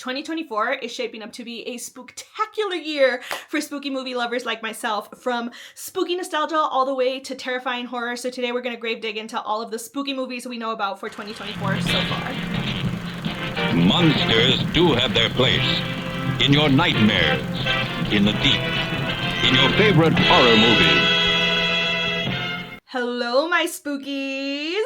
2024 is shaping up to be a spooktacular year for spooky movie lovers like myself, from spooky nostalgia all the way to terrifying horror. So today we're going to grave dig into all of the spooky movies we know about for 2024 so far. Monsters do have their place in your nightmares, in the deep, in your favorite horror movies. Hello, my spookies!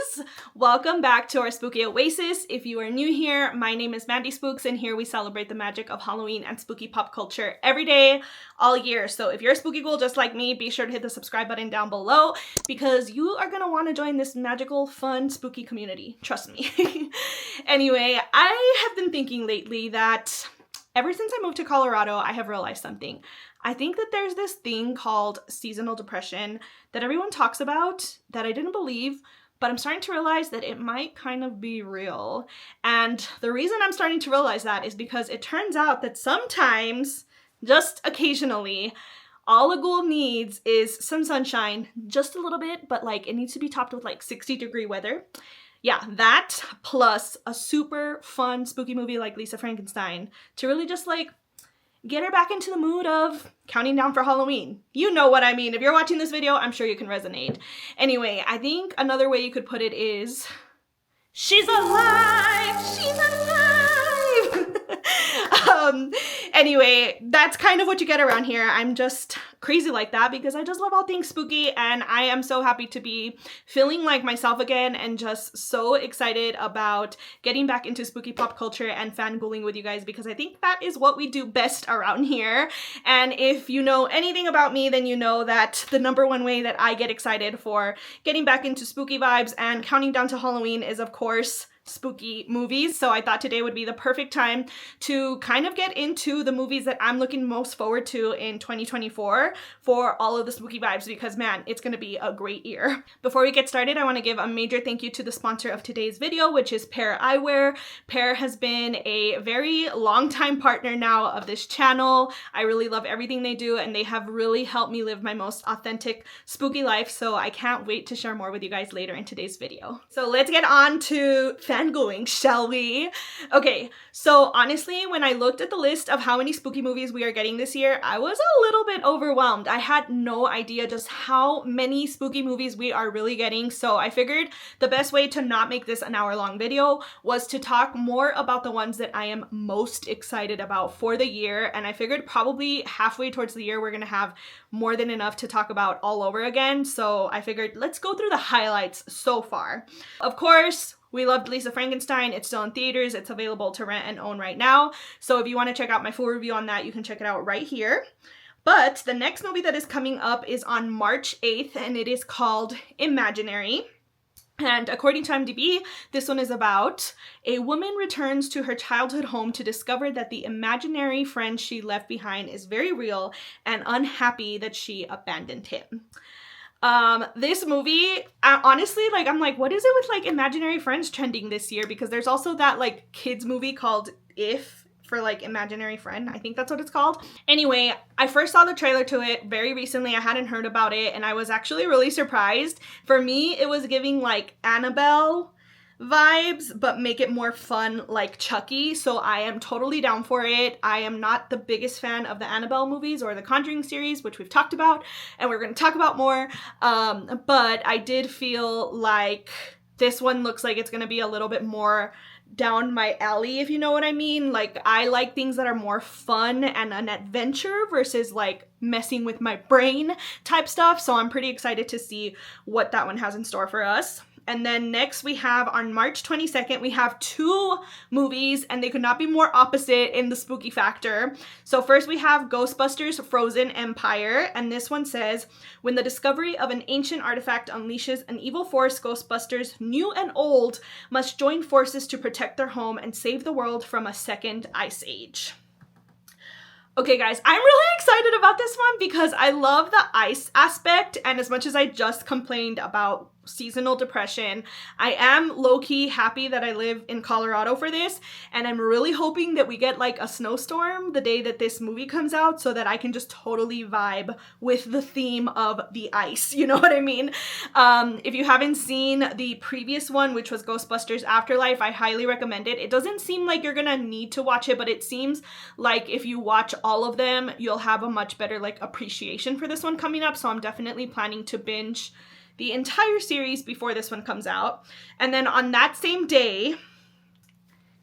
Welcome back to our Spooky Oasis. If you are new here, my name is Mandy Spooks, and here we celebrate the magic of Halloween and spooky pop culture every day, all year. So if you're a spooky ghoul just like me, be sure to hit the subscribe button down below because you are going to want to join this magical, fun, spooky community. Trust me. Anyway, I have been thinking lately that ever since I moved to Colorado, I have realized something. I think that there's this thing called seasonal depression that everyone talks about that I didn't believe, but I'm starting to realize that it might kind of be real. And the reason I'm starting to realize that is because it turns out that sometimes, just occasionally, all a ghoul needs is some sunshine, just a little bit, but like it needs to be topped with like 60-degree weather. Yeah, that plus a super fun spooky movie like Lisa Frankenstein to really just like get her back into the mood of counting down for Halloween. You know what I mean. If you're watching this video, I'm sure you can resonate. Anyway, I think another way you could put it is, she's alive! She's alive! Anyway, that's kind of what you get around here. I'm just crazy like that because I just love all things spooky, and I am so happy to be feeling like myself again and just so excited about getting back into spooky pop culture and fangirling with you guys because I think that is what we do best around here. And if you know anything about me, then you know that the number one way that I get excited for getting back into spooky vibes and counting down to Halloween is, of course, spooky movies. So I thought today would be the perfect time to kind of get into the movies that I'm looking most forward to in 2024 for all of the spooky vibes because man, it's gonna be a great year. Before we get started, I want to give a major thank you to the sponsor of today's video, which is Eyewear. Pair has been a very long time partner now of this channel. I really love everything they do and they have really helped me live my most authentic spooky life. So I can't wait to share more with you guys later in today's video. So let's get on to fangirling, shall we? Okay, so honestly, when I looked at the list of how many spooky movies we are getting this year, I was a little bit overwhelmed. I had no idea just how many spooky movies we are really getting, so I figured the best way to not make this an hour-long video was to talk more about the ones that I am most excited about for the year, and I figured probably halfway towards the year we're gonna have more than enough to talk about all over again, so I figured let's go through the highlights so far. Of course, we loved Lisa Frankenstein. It's still in theaters. It's available to rent and own right now. So if you want to check out my full review on that, you can check it out right here. But the next movie that is coming up is on March 8th, and it is called Imaginary. And according to IMDb, this one is about a woman returns to her childhood home to discover that the imaginary friend she left behind is very real and unhappy that she abandoned him. This movie, honestly, like, I'm like, what is it with like imaginary friends trending this year? Because there's also that like kids movie called If for like imaginary friend. I think that's what it's called. Anyway, I first saw the trailer to it very recently. I hadn't heard about it and I was actually really surprised. For me, it was giving like Annabelle vibes, but make it more fun like Chucky. So I am totally down for it. I am not the biggest fan of the Annabelle movies or the Conjuring series, which we've talked about and we're going to talk about more. But I did feel like this one looks like it's going to be a little bit more down my alley, if you know what I mean. Like, I like things that are more fun and an adventure versus like messing with my brain type stuff. So I'm pretty excited to see what that one has in store for us. And then next we have on March 22nd, we have two movies and they could not be more opposite in the spooky factor. So first we have Ghostbusters Frozen Empire. And this one says, when the discovery of an ancient artifact unleashes an evil force, Ghostbusters, new and old, must join forces to protect their home and save the world from a second ice age. Okay guys, I'm really excited about this one because I love the ice aspect, and as much as I just complained about seasonal depression. I am low-key happy that I live in Colorado for this, and I'm really hoping that we get like a snowstorm the day that this movie comes out so that I can just totally vibe with the theme of the ice, you know what I mean? If you haven't seen the previous one, which was Ghostbusters Afterlife, I highly recommend it. It doesn't seem like you're gonna need to watch it, but it seems like if you watch all of them, you'll have a much better like appreciation for this one coming up, so I'm definitely planning to binge the entire series before this one comes out. And then on that same day,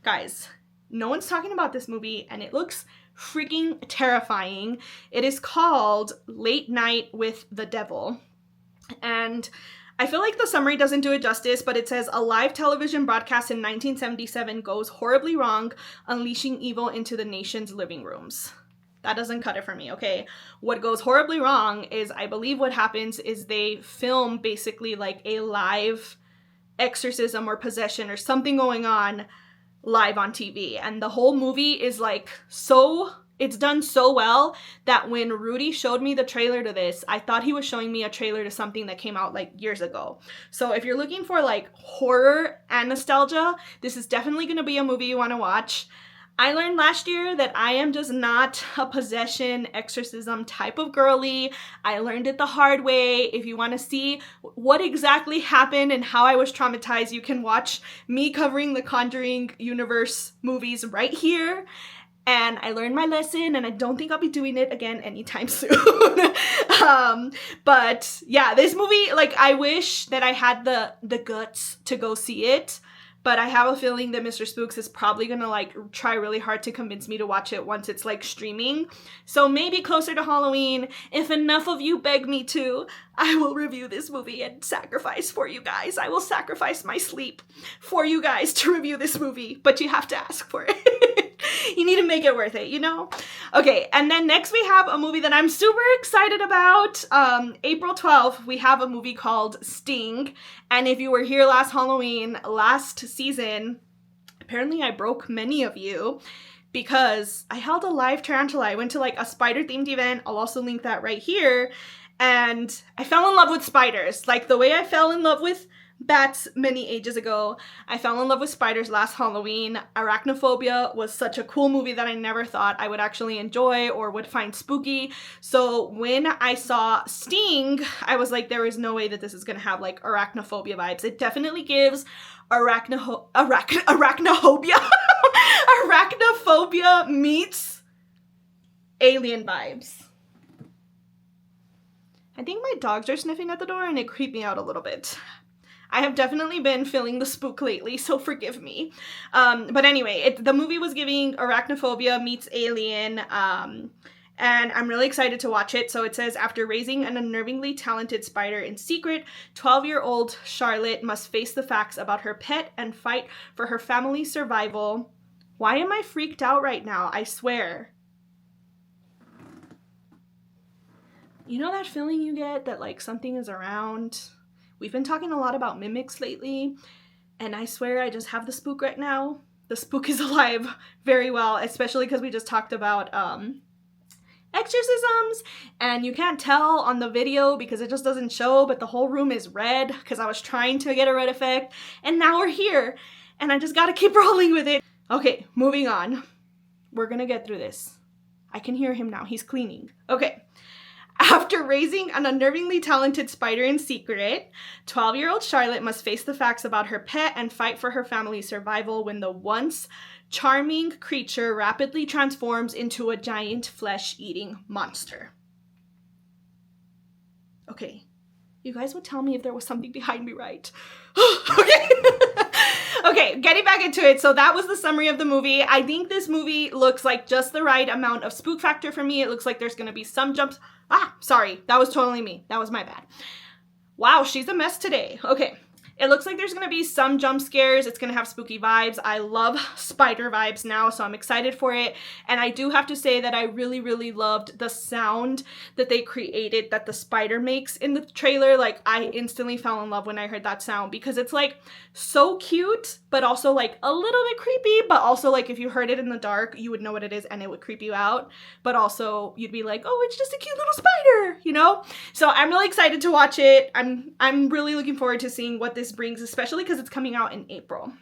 guys, no one's talking about this movie and it looks freaking terrifying. It is called Late Night with the Devil. And I feel like the summary doesn't do it justice, but it says a live television broadcast in 1977 goes horribly wrong, unleashing evil into the nation's living rooms. That doesn't cut it for me, okay? What goes horribly wrong is, I believe what happens is they film basically like a live exorcism or possession or something going on live on TV. And the whole movie is like it's done so well that when Rudy showed me the trailer to this, I thought he was showing me a trailer to something that came out like years ago. So if you're looking for like horror and nostalgia, this is definitely going to be a movie you want to watch. I learned last year that I am just not a possession, exorcism type of girly. I learned it the hard way. If you want to see what exactly happened and how I was traumatized, you can watch me covering the Conjuring universe movies right here. And I learned my lesson, and I don't think I'll be doing it again anytime soon. But yeah, this movie, like, I wish that I had the guts to go see it. But I have a feeling that Mr. Spooks is probably gonna like try really hard to convince me to watch it once it's like streaming. So maybe closer to Halloween, if enough of you beg me to, I will review this movie and sacrifice for you guys. I will sacrifice my sleep for you guys to review this movie, but you have to ask for it. You need to make it worth it, you know? Okay, and then next we have a movie that I'm super excited about. April 12th, we have a movie called Sting. And if you were here last Halloween, last season, apparently I broke many of you because I held a live tarantula. I went to like a spider themed event. I'll also link that right here. And I fell in love with spiders. Like the way I fell in love with bats many ages ago, I fell in love with spiders last Halloween. Arachnophobia was such a cool movie that I never thought I would actually enjoy or would find spooky. So when I saw Sting, I was like, there is no way that this is gonna have like arachnophobia vibes. It definitely gives arachnophobia meets alien vibes. I think my dogs are sniffing at the door and it creeped me out a little bit. I have definitely been feeling the spook lately, so forgive me. But anyway, the movie was giving arachnophobia meets alien, and I'm really excited to watch it. So it says, after raising an unnervingly talented spider in secret, 12-year-old Charlotte must face the facts about her pet and fight for her family's survival. Why am I freaked out right now? I swear. You know that feeling you get that like something is around? We've been talking a lot about mimics lately, and I swear I just have the spook right now. The spook is alive very well, especially because we just talked about exorcisms, and you can't tell on the video because it just doesn't show, but the whole room is red because I was trying to get a red effect, and now we're here, and I just gotta keep rolling with it. Okay, moving on. We're gonna get through this. I can hear him now. He's cleaning. Okay. After raising an unnervingly talented spider in secret, 12-year-old Charlotte must face the facts about her pet and fight for her family's survival when the once charming creature rapidly transforms into a giant flesh-eating monster. Okay, you guys would tell me if there was something behind me, right? Okay. Okay, getting back into it. So that was the summary of the movie. I think this movie looks like just the right amount of spook factor for me. It looks like there's going to be some jumps. Sorry. That was totally me. That was my bad. Wow, she's a mess today. Okay. It looks like there's going to be some jump scares. It's going to have spooky vibes. I love spider vibes now, so I'm excited for it. And I do have to say that I really, really loved the sound that they created that the spider makes in the trailer. Like, I instantly fell in love when I heard that sound because it's like so cute, but also like a little bit creepy, but also like if you heard it in the dark, you would know what it is and it would creep you out. But also you'd be like, oh, it's just a cute little spider, you know? So I'm really excited to watch it. I'm really looking forward to seeing what this brings, especially because it's coming out in April.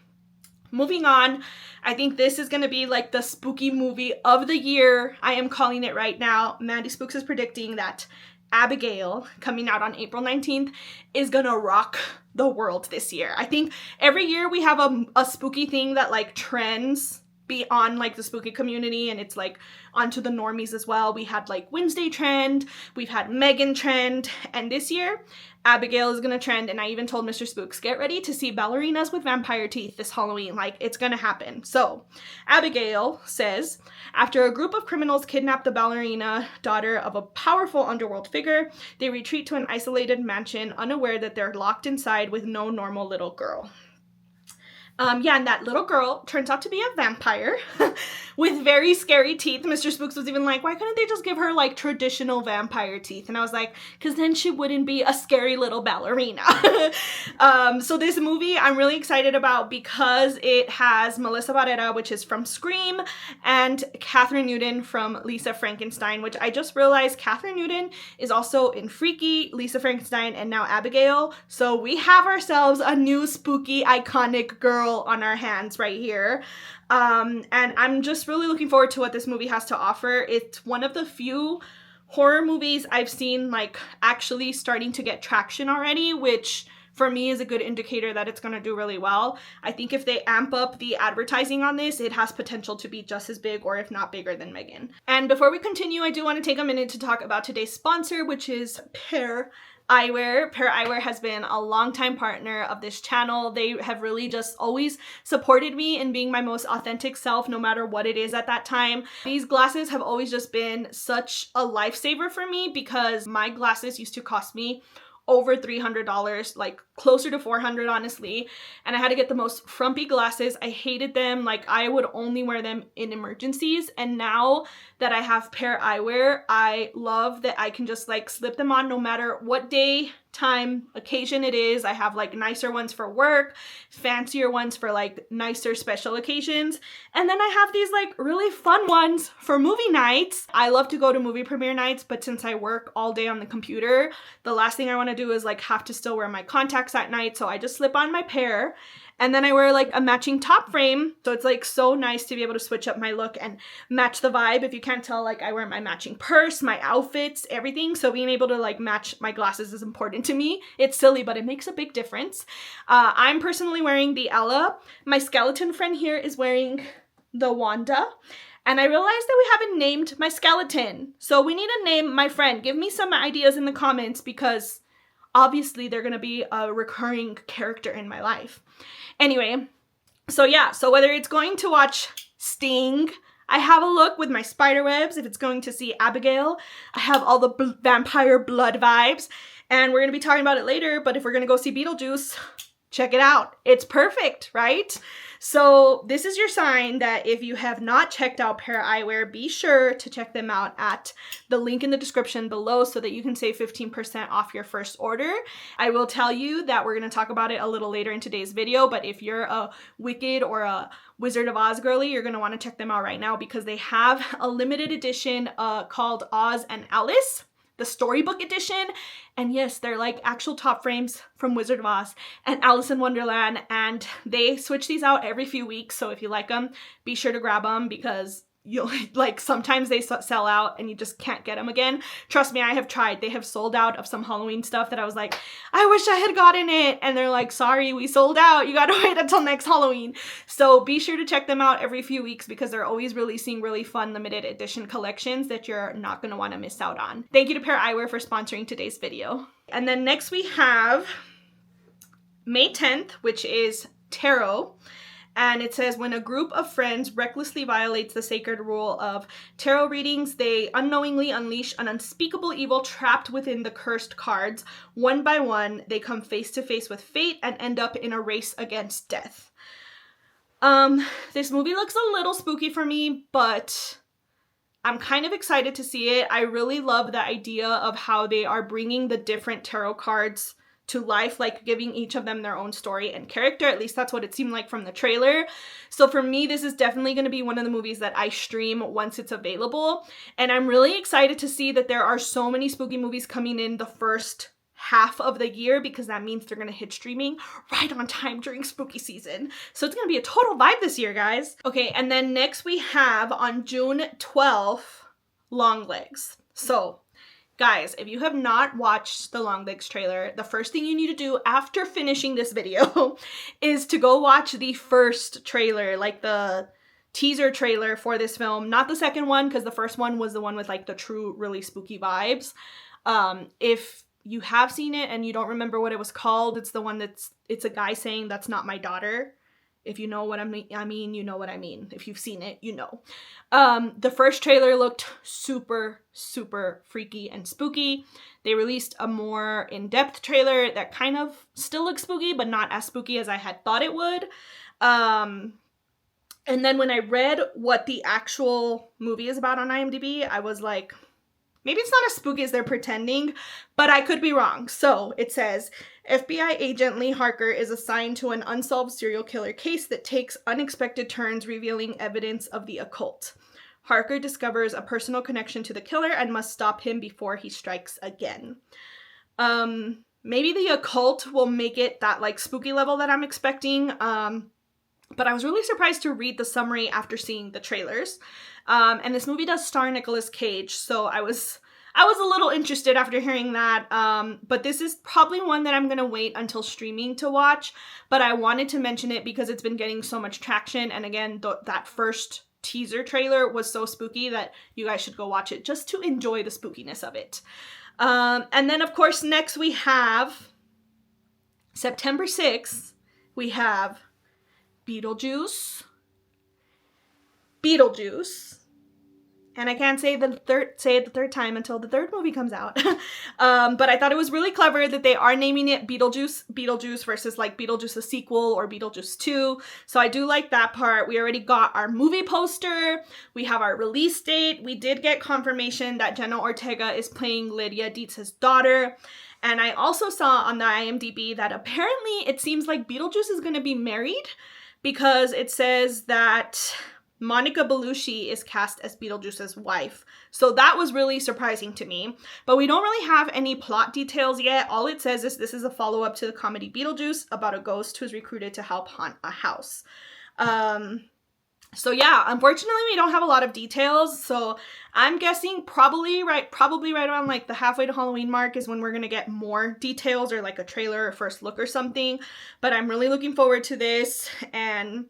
Moving on, I think this is going to be like the spooky movie of the year. I am calling it right now. Mandy Spooks is predicting that Abigail, coming out on April 19th, is going to rock the world this year. I think every year we have a spooky thing that like trends beyond like the spooky community, and it's like onto the normies as well. We had like Wednesday trend, we've had Megan trend, and this year Abigail is gonna trend. And I even told Mr. Spooks, get ready to see ballerinas with vampire teeth this Halloween. Like, it's gonna happen. So Abigail says, after a group of criminals kidnap the ballerina daughter of a powerful underworld figure, they retreat to an isolated mansion, unaware that they're locked inside with no normal little girl. Yeah, and that little girl turns out to be a vampire with very scary teeth. Mr. Spooks was even like, why couldn't they just give her like traditional vampire teeth? And I was like, because then she wouldn't be a scary little ballerina. So this movie I'm really excited about because it has Melissa Barrera, which is from Scream, and Catherine Newton from Lisa Frankenstein, which I just realized Catherine Newton is also in Freaky, Lisa Frankenstein, and now Abigail. So we have ourselves a new spooky, iconic girl on our hands right here. And I'm just really looking forward to what this movie has to offer. It's one of the few horror movies I've seen like actually starting to get traction already, which for me is a good indicator that it's going to do really well. I think if they amp up the advertising on this, it has potential to be just as big, or if not bigger than Megan. And before we continue, I do want to take a minute to talk about today's sponsor, which is Eyewear. Eyewear has been a longtime partner of this channel. They have really just always supported me in being my most authentic self, no matter what it is at that time. These glasses have always just been such a lifesaver for me because my glasses used to cost me over $300, like closer to $400 honestly, and I had to get the most frumpy glasses. I hated them. Like, I would only wear them in emergencies, and now that I have Eyewear, I love that I can just like slip them on no matter what day, time, occasion it is. I have like nicer ones for work, fancier ones for like nicer special occasions, and then I have these like really fun ones for movie nights. I love to go to movie premiere nights, but since I work all day on the computer, the last thing I want to do is like have to still wear my contacts at night, so I just slip on my pair. And then I wear like a matching top frame. So it's like so nice to be able to switch up my look and match the vibe. If you can't tell, like I wear my matching purse, my outfits, everything. So being able to like match my glasses is important to me. It's silly, but it makes a big difference. I'm personally wearing the Ella. My skeleton friend here is wearing the Wanda. And I realized that we haven't named my skeleton. So we need to name my friend. Give me some ideas in the comments because obviously they're going to be a recurring character in my life. Anyway, so yeah, so whether it's going to watch Sting, I have a look with my spider webs. If it's going to see Abigail, I have all the vampire blood vibes. And we're going to be talking about it later, but if we're going to go see Beetlejuice, check it out. It's perfect, right? So this is your sign that if you have not checked out Eyewear, be sure to check them out at the link in the description below so that you can save 15% off your first order. I will tell you that we're going to talk about it a little later in today's video, but if you're a Wicked or a Wizard of Oz girly, you're going to want to check them out right now because they have a limited edition called Oz and Alice, the storybook edition. And yes, they're like actual top frames from Wizard of Oz and Alice in Wonderland, and they switch these out every few weeks. So if you like them, be sure to grab them because you'll like sometimes they sell out and you just can't get them again. Trust me, I have tried. They have sold out of some Halloween stuff that I was like, I wish I had gotten it, and they're like, sorry, we sold out, you gotta wait until next Halloween. So be sure to check them out every few weeks because they're always releasing really fun limited edition collections that you're not gonna want to miss out on. Thank you to Eyewear for sponsoring today's video. And then next we have May 10th, which is Tarot. And it says, when a group of friends recklessly violates the sacred rule of tarot readings, they unknowingly unleash an unspeakable evil trapped within the cursed cards. One by one, they come face to face with fate and end up in a race against death. This movie looks a little spooky for me, but I'm kind of excited to see it. I really love the idea of how they are bringing the different tarot cards to life, like giving each of them their own story and character. At least that's what it seemed like from the trailer. So for me, this is definitely going to be one of the movies that I stream once it's available. And I'm really excited to see that there are so many spooky movies coming in the first half of the year, because that means they're going to hit streaming right on time during spooky season. So it's going to be a total vibe this year, guys. Okay, and then next we have on June 12th, Longlegs. So guys, if you have not watched the Longlegs trailer, the first thing you need to do after finishing this video is to go watch the first trailer, like the teaser trailer for this film. Not the second one, because the first one was the one with like the true, really spooky vibes. If you have seen it and you don't remember what it was called, it's the one it's a guy saying, "That's not my daughter." If you know what I mean, you know what I mean. If you've seen it, you know. The first trailer looked super, super freaky and spooky. They released a more in-depth trailer that kind of still looks spooky, but not as spooky as I had thought it would. And then when I read what the actual movie is about on IMDb, I was like, maybe it's not as spooky as they're pretending, but I could be wrong. So it says, FBI agent Lee Harker is assigned to an unsolved serial killer case that takes unexpected turns, revealing evidence of the occult. Harker discovers a personal connection to the killer and must stop him before he strikes again. Maybe the occult will make it that like spooky level that I'm expecting. But I was really surprised to read the summary after seeing the trailers. And this movie does star Nicolas Cage, so I was a little interested after hearing that. But this is probably one that I'm going to wait until streaming to watch. But I wanted to mention it because it's been getting so much traction. And again, that first teaser trailer was so spooky that you guys should go watch it just to enjoy the spookiness of it. And then, of course, next we have September 6th, we have Beetlejuice, and I can't say it the third time until the third movie comes out. But I thought it was really clever that they are naming it Beetlejuice versus like Beetlejuice the sequel or Beetlejuice 2. So I do like that part. We already got our movie poster. We have our release date. We did get confirmation that Jenna Ortega is playing Lydia Dietz's daughter. And I also saw on the IMDb that apparently it seems like Beetlejuice is going to be married, because it says that Monica Bellucci is cast as Beetlejuice's wife. So that was really surprising to me. But we don't really have any plot details yet. All it says is this is a follow-up to the comedy Beetlejuice about a ghost who's recruited to help haunt a house. So yeah, unfortunately we don't have a lot of details. So I'm guessing probably right around like the halfway to Halloween mark is when we're going to get more details, or like a trailer or first look or something. But I'm really looking forward to this. And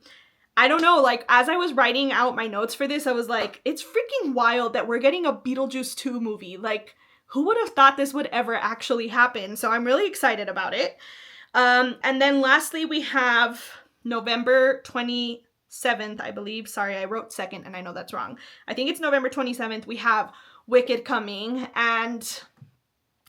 I don't know, like as I was writing out my notes for this, I was like, it's freaking wild that we're getting a Beetlejuice 2 movie. Like, who would have thought this would ever actually happen? So I'm really excited about it. And then lastly, we have November 27th, I believe. Sorry, I wrote 2nd and I know that's wrong. I think it's November 27th. We have Wicked coming, and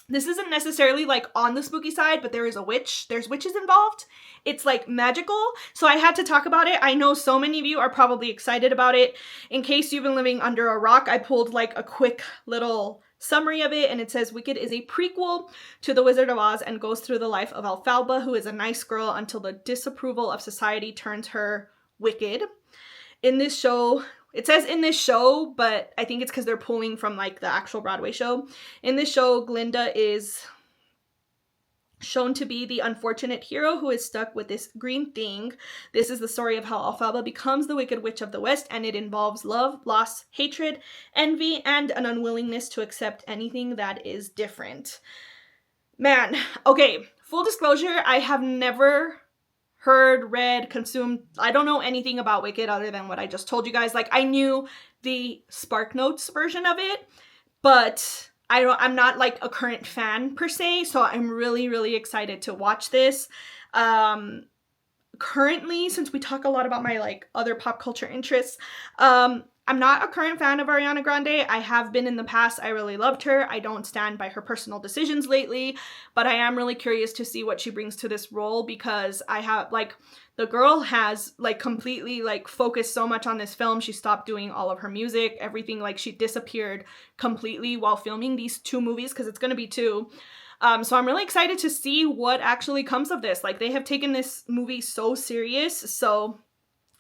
this isn't necessarily like on the spooky side, but there is a witch. There's witches involved. It's like magical. So I had to talk about it. I know so many of you are probably excited about it. In case you've been living under a rock, I pulled like a quick little summary of it, and it says Wicked is a prequel to The Wizard of Oz and goes through the life of Elphaba, who is a nice girl until the disapproval of society turns her wicked. In this show, it says in this show, but I think it's because they're pulling from like the actual Broadway show. In this show, Glinda is shown to be the unfortunate hero who is stuck with this green thing. This is the story of how Elphaba becomes the Wicked Witch of the West, and it involves love, loss, hatred, envy, and an unwillingness to accept anything that is different. Man, okay, full disclosure, I have never heard, read, consumed, I don't know anything about Wicked other than what I just told you guys. Like, I knew the Spark Notes version of it, but I'm not like a current fan per se, so I'm really, really excited to watch this. currently, since we talk a lot about my like other pop culture interests, I'm not a current fan of Ariana Grande. I have been in the past. I really loved her. I don't stand by her personal decisions lately, but I am really curious to see what she brings to this role, because I have like, the girl has like completely like focused so much on this film. She stopped doing all of her music, everything, like she disappeared completely while filming these 2 movies, because it's going to be 2. So I'm really excited to see what actually comes of this. Like, they have taken this movie so serious, so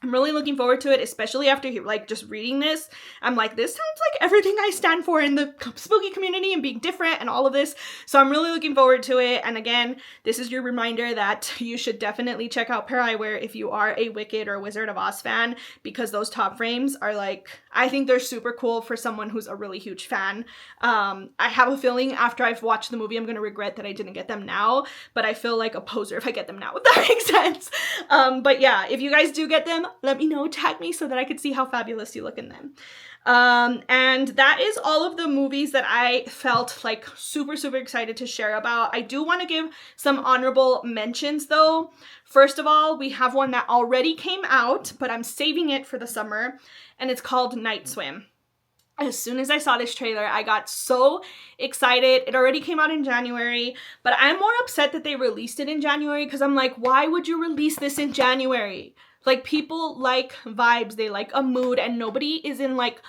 I'm really looking forward to it, especially after like just reading this. I'm like, this sounds like everything I stand for in the spooky community and being different and all of this. So I'm really looking forward to it. And again, this is your reminder that you should definitely check out Eyewear if you are a Wicked or Wizard of Oz fan, because those top frames are like, I think they're super cool for someone who's a really huge fan. I have a feeling after I've watched the movie, I'm going to regret that I didn't get them now, but I feel like a poser if I get them now, if that makes sense. But yeah, if you guys do get them, let me know, tag me so that I could see how fabulous you look in them. And that is all of the movies that I felt like super excited to share about. I do want to give some honorable mentions though. First of all, we have one that already came out, but I'm saving it for the summer, and it's called Night Swim. As soon as I saw this trailer, I got so excited. It already came out in January, but I'm more upset that they released it in January, because I'm like, why would you release this in January? Like, people like vibes, they like a mood, and nobody is in like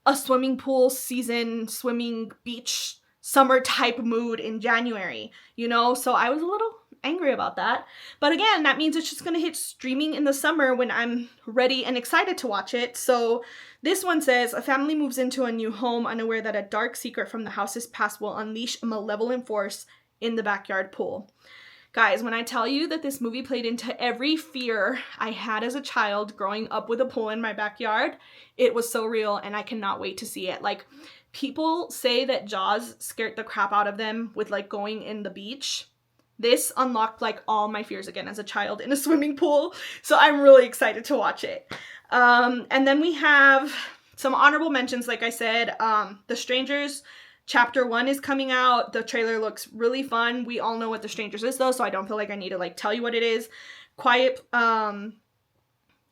a swimming pool season, swimming beach, summer type mood in January, you know? So I was a little angry about that. But again, that means it's just gonna hit streaming in the summer when I'm ready and excited to watch it. So this one says, a family moves into a new home unaware that a dark secret from the house's past will unleash a malevolent force in the backyard pool. Guys, when I tell you that this movie played into every fear I had as a child growing up with a pool in my backyard, it was so real, and I cannot wait to see it. Like, people say that Jaws scared the crap out of them with like going in the beach. This unlocked like all my fears again as a child in a swimming pool. So I'm really excited to watch it. And then we have some honorable mentions. Like I said, The Strangers Chapter 1 is coming out. The trailer looks really fun. We all know what The Strangers is though, so I don't feel like I need to like tell you what it is. Oh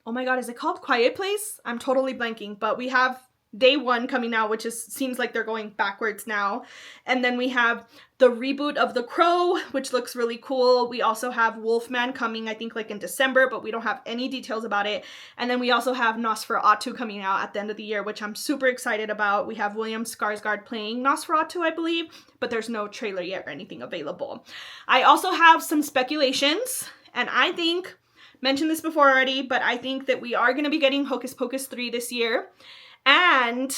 my god, is it called Quiet Place? I'm totally blanking, but we have Day 1 coming out, which seems like they're going backwards now. And then we have the reboot of The Crow, which looks really cool. We also have Wolfman coming, I think like in December, but we don't have any details about it. And then we also have Nosferatu coming out at the end of the year, which I'm super excited about. We have William Skarsgård playing Nosferatu, I believe, but there's no trailer yet or anything available. I also have some speculations, and I think, mentioned this before already, but I think that we are going to be getting Hocus Pocus 3 this year. And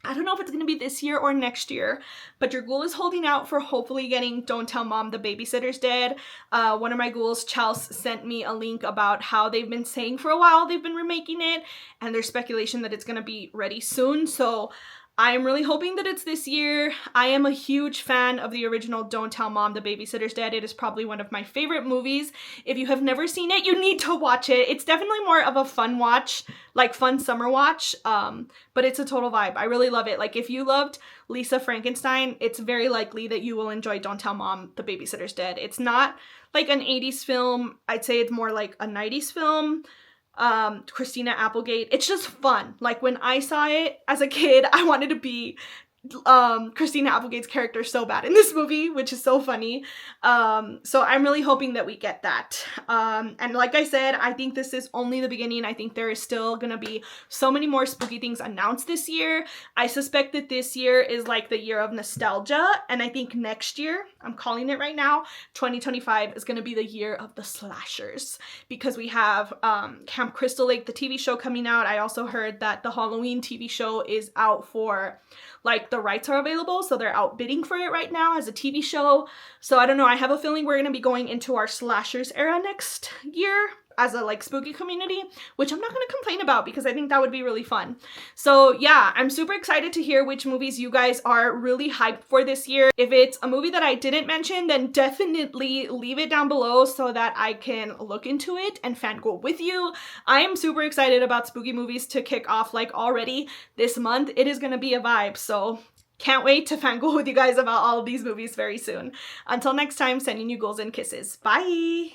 I don't know if it's going to be this year or next year, but your ghoul is holding out for hopefully getting Don't Tell Mom the Babysitter's Dead. One of my ghouls, Chels, sent me a link about how they've been saying for a while they've been remaking it, and there's speculation that it's going to be ready soon. So I'm really hoping that it's this year. I am a huge fan of the original Don't Tell Mom the Babysitter's Dead. It is probably one of my favorite movies. If you have never seen it, you need to watch it. It's definitely more of a fun watch, like fun summer watch, but it's a total vibe. I really love it. Like, if you loved Lisa Frankenstein, it's very likely that you will enjoy Don't Tell Mom the Babysitter's Dead. It's not like an 80s film. I'd say it's more like a 90s film. Christina Applegate. It's just fun. Like, when I saw it as a kid, I wanted to be Christina Applegate's character so bad in this movie, which is so funny. So I'm really hoping that we get that. And like I said, I think this is only the beginning. I think there is still gonna be so many more spooky things announced this year. I suspect that this year is like the year of nostalgia, and I think next year, I'm calling it right now, 2025 is gonna be the year of the slashers, because we have Camp Crystal Lake, the TV show, coming out. I also heard that the Halloween TV show is out for, like, the rights are available, so they're out bidding for it right now as a TV show. So I don't know, I have a feeling we're gonna be going into our slashers era next year as a like spooky community, which I'm not gonna complain about because I think that would be really fun. So yeah, I'm super excited to hear which movies you guys are really hyped for this year. If it's a movie that I didn't mention, then definitely leave it down below so that I can look into it and fangirl with you. I am super excited about spooky movies to kick off like already this month. It is gonna be a vibe, so can't wait to fangirl with you guys about all of these movies very soon. Until next time, sending you ghouls and kisses. Bye!